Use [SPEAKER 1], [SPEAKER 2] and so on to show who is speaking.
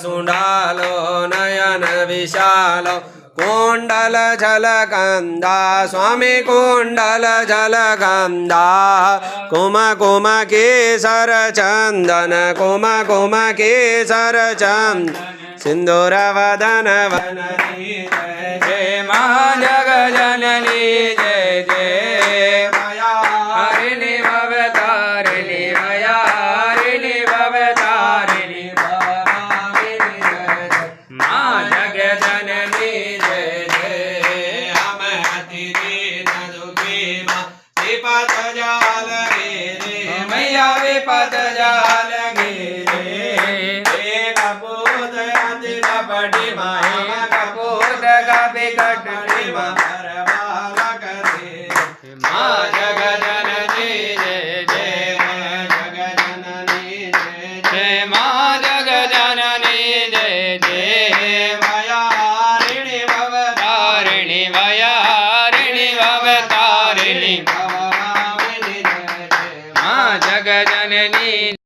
[SPEAKER 1] सुंडालो नयन विशालो कुंडल झलकंदा स्वामी कुंडल झलकंदा कुम कुम केसर चंदन कुम कुम केसर चंदन सिंदूर वदन वननी जय जय मां जग जननी जय जय माया हरिणी भवतारिणी माया हरिणी भवतारिणी मां जग जननी जय जय हम अति दीन दुखी मां विपत जाल रे मैया विपत जाल रे कपूत अति कपटी माया कपूत कपि कटटी मां बालक रे मां जग जननी जय जय जग जननी जय जय मां जग जननी जय जय माया हरिणी भवतारिणी माया हरिणी भवतारिणी मां जग जननी।